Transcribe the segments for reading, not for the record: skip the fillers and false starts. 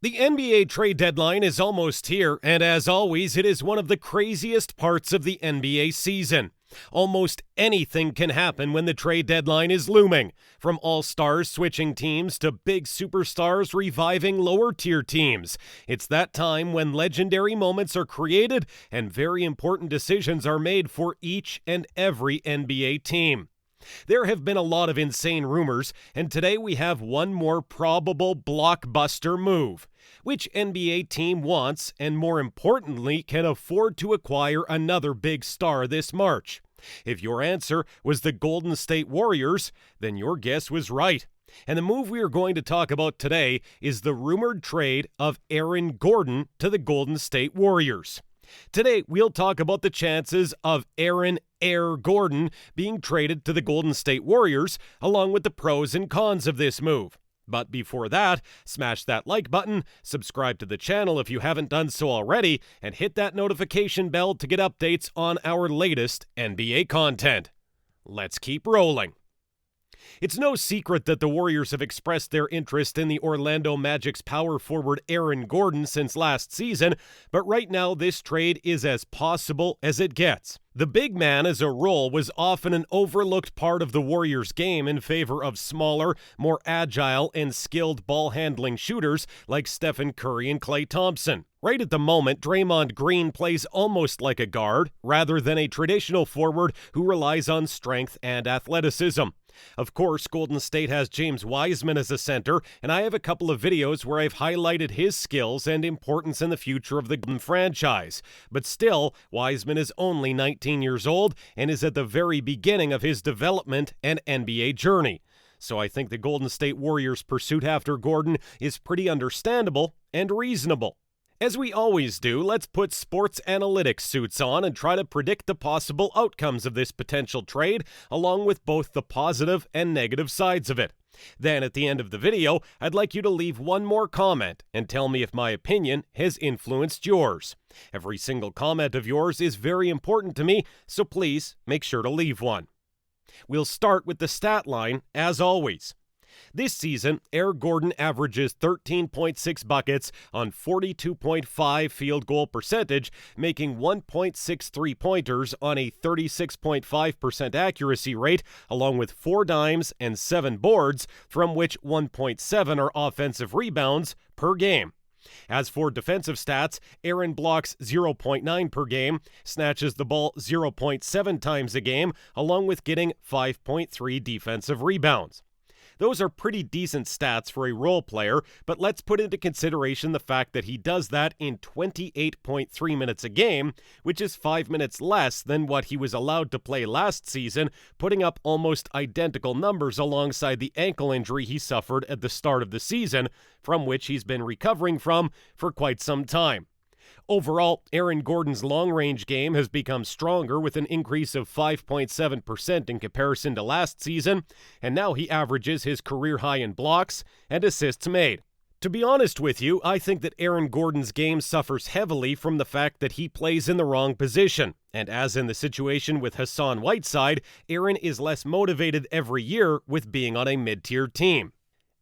The NBA trade deadline is almost here, and as always, it is one of the craziest parts of the NBA season. Almost anything can happen when the trade deadline is looming, from all-stars switching teams to big superstars reviving lower-tier teams. It's that time when legendary moments are created and very important decisions are made for each and every NBA team. There have been a lot of insane rumors, and today we have one more probable blockbuster move. Which NBA team wants, and more importantly, can afford to acquire another big star this March? If your answer was the Golden State Warriors, then your guess was right. And the move we are going to talk about today is the rumored trade of Aaron Gordon to the Golden State Warriors. Today, we'll talk about the chances of Aaron "Air" Gordon being traded to the Golden State Warriors, along with the pros and cons of this move. But before that, smash that like button, subscribe to the channel if you haven't done so already, and hit that notification bell to get updates on our latest NBA content. Let's keep rolling. It's no secret that the Warriors have expressed their interest in the Orlando Magic's power forward Aaron Gordon since last season, but right now this trade is as possible as it gets. The big man as a role was often an overlooked part of the Warriors' game in favor of smaller, more agile, and skilled ball-handling shooters like Steph Curry and Klay Thompson. Right at the moment, Draymond Green plays almost like a guard, rather than a traditional forward who relies on strength and athleticism. Of course, Golden State has James Wiseman as a center, and I have a couple of videos where I've highlighted his skills and importance in the future of the franchise. But still, Wiseman is only 19 years old and is at the very beginning of his development and NBA journey. So I think the Golden State Warriors' pursuit after Gordon is pretty understandable and reasonable. As we always do, let's put sports analytics suits on and try to predict the possible outcomes of this potential trade, along with both the positive and negative sides of it. Then at the end of the video, I'd like you to leave one more comment and tell me if my opinion has influenced yours. Every single comment of yours is very important to me, so please make sure to leave one. We'll start with the stat line, as always. This season, Aaron Gordon averages 13.6 buckets on 42.5 field goal percentage, making 1.6 pointers on a 36.5% accuracy rate, along with 4 dimes and 7 boards, from which 1.7 are offensive rebounds per game. As for defensive stats, Aaron blocks 0.9 per game, snatches the ball 0.7 times a game, along with getting 5.3 defensive rebounds. Those are pretty decent stats for a role player, but let's put into consideration the fact that he does that in 28.3 minutes a game, which is 5 minutes less than what he was allowed to play last season, putting up almost identical numbers alongside the ankle injury he suffered at the start of the season, from which he's been recovering from for quite some time. Overall, Aaron Gordon's long-range game has become stronger with an increase of 5.7% in comparison to last season, and now he averages his career high in blocks and assists made. To be honest with you, I think that Aaron Gordon's game suffers heavily from the fact that he plays in the wrong position, and as in the situation with Hassan Whiteside, Aaron is less motivated every year with being on a mid-tier team.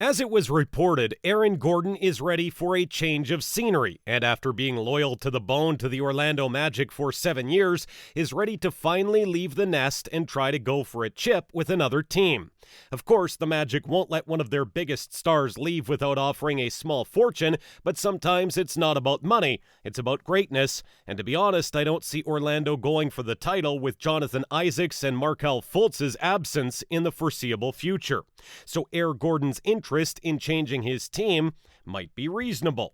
As it was reported, Aaron Gordon is ready for a change of scenery, and after being loyal to the bone to the Orlando Magic for 7 years, is ready to finally leave the nest and try to go for a chip with another team. Of course, the Magic won't let one of their biggest stars leave without offering a small fortune, but sometimes it's not about money, it's about greatness, and to be honest, I don't see Orlando going for the title with Jonathan Isaac's and Markelle Fultz's absence in the foreseeable future. So Aaron Gordon's interest in changing his team might be reasonable.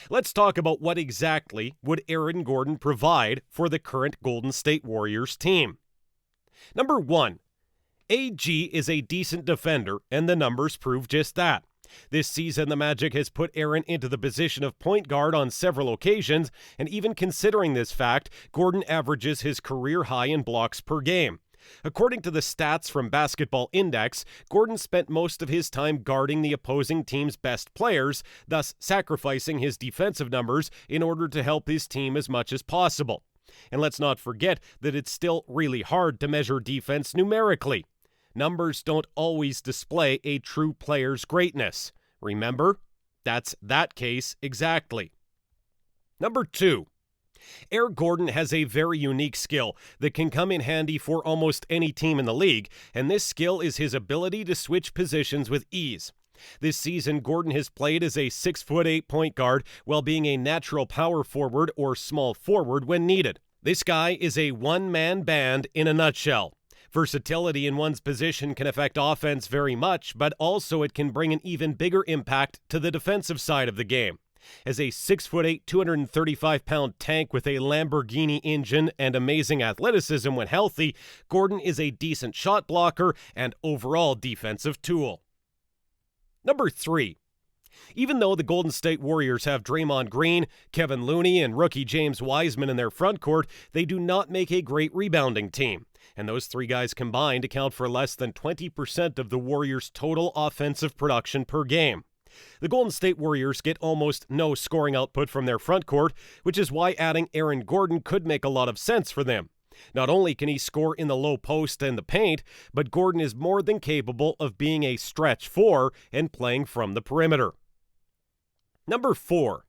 Let's talk about what exactly would Aaron Gordon provide for the current Golden State Warriors team. Number 1. AG is a decent defender, and the numbers prove just that. This season, the Magic has put Aaron into the position of point guard on several occasions, and even considering this fact, Gordon averages his career high in blocks per game. According to the stats from Basketball Index, Gordon spent most of his time guarding the opposing team's best players, thus sacrificing his defensive numbers in order to help his team as much as possible. And let's not forget that it's still really hard to measure defense numerically. Numbers don't always display a true player's greatness. Remember? That's that case exactly. Number 2. Eric Gordon has a very unique skill that can come in handy for almost any team in the league, and this skill is his ability to switch positions with ease. This season, Gordon has played as a 6'8" point guard while being a natural power forward or small forward when needed. This guy is a one-man band in a nutshell. Versatility in one's position can affect offense very much, but also it can bring an even bigger impact to the defensive side of the game. As a 6'8", 235-pound tank with a Lamborghini engine and amazing athleticism when healthy, Gordon is a decent shot blocker and overall defensive tool. Number 3. Even though the Golden State Warriors have Draymond Green, Kevin Looney, and rookie James Wiseman in their front court, they do not make a great rebounding team. And those three guys combined account for less than 20% of the Warriors' total offensive production per game. The Golden State Warriors get almost no scoring output from their front court, which is why adding Aaron Gordon could make a lot of sense for them. Not only can he score in the low post and the paint, but Gordon is more than capable of being a stretch four and playing from the perimeter. Number 4.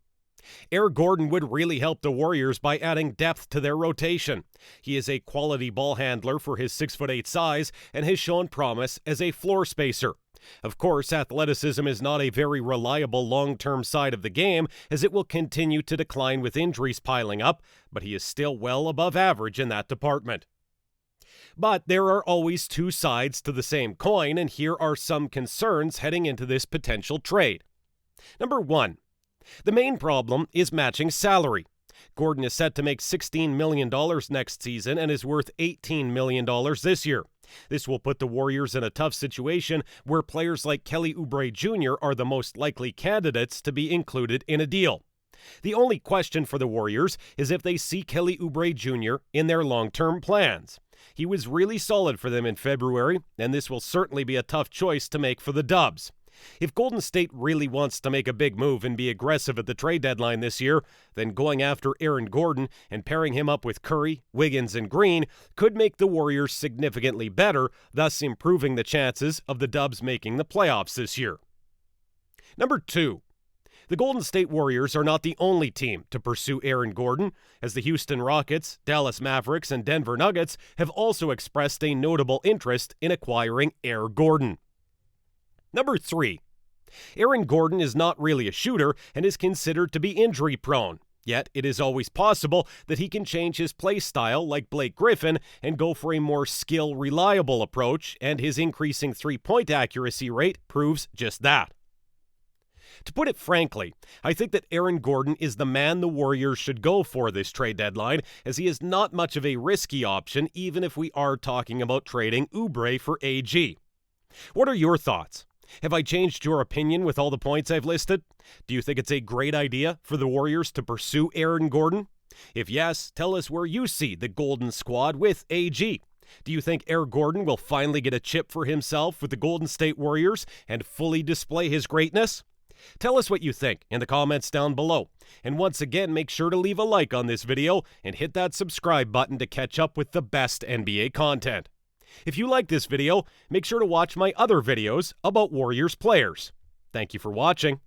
Eric Gordon would really help the Warriors by adding depth to their rotation. He is a quality ball handler for his 6'8" size and has shown promise as a floor spacer. Of course, athleticism is not a very reliable long-term side of the game, as it will continue to decline with injuries piling up, but he is still well above average in that department. But there are always two sides to the same coin, and here are some concerns heading into this potential trade. Number 1. The main problem is matching salary. Gordon is set to make $16 million next season and is worth $18 million this year. This will put the Warriors in a tough situation where players like Kelly Oubre Jr. are the most likely candidates to be included in a deal. The only question for the Warriors is if they see Kelly Oubre Jr. in their long-term plans. He was really solid for them in February, and this will certainly be a tough choice to make for the Dubs. If Golden State really wants to make a big move and be aggressive at the trade deadline this year, then going after Aaron Gordon and pairing him up with Curry, Wiggins, and Green could make the Warriors significantly better, thus improving the chances of the Dubs making the playoffs this year. Number 2. The Golden State Warriors are not the only team to pursue Aaron Gordon, as the Houston Rockets, Dallas Mavericks, and Denver Nuggets have also expressed a notable interest in acquiring Aaron Gordon. Number 3. Aaron Gordon is not really a shooter and is considered to be injury-prone. Yet, it is always possible that he can change his play style like Blake Griffin and go for a more skill-reliable approach, and his increasing three-point accuracy rate proves just that. To put it frankly, I think that Aaron Gordon is the man the Warriors should go for this trade deadline, as he is not much of a risky option even if we are talking about trading Oubre for AG. What are your thoughts? Have I changed your opinion with all the points I've listed? Do you think it's a great idea for the Warriors to pursue Aaron Gordon? If yes, tell us where you see the Golden Squad with AG. Do you think Aaron Gordon will finally get a chip for himself with the Golden State Warriors and fully display his greatness? Tell us what you think in the comments down below. And once again, make sure to leave a like on this video and hit that subscribe button to catch up with the best NBA content. If you like this video, make sure to watch my other videos about Warriors players. Thank you for watching.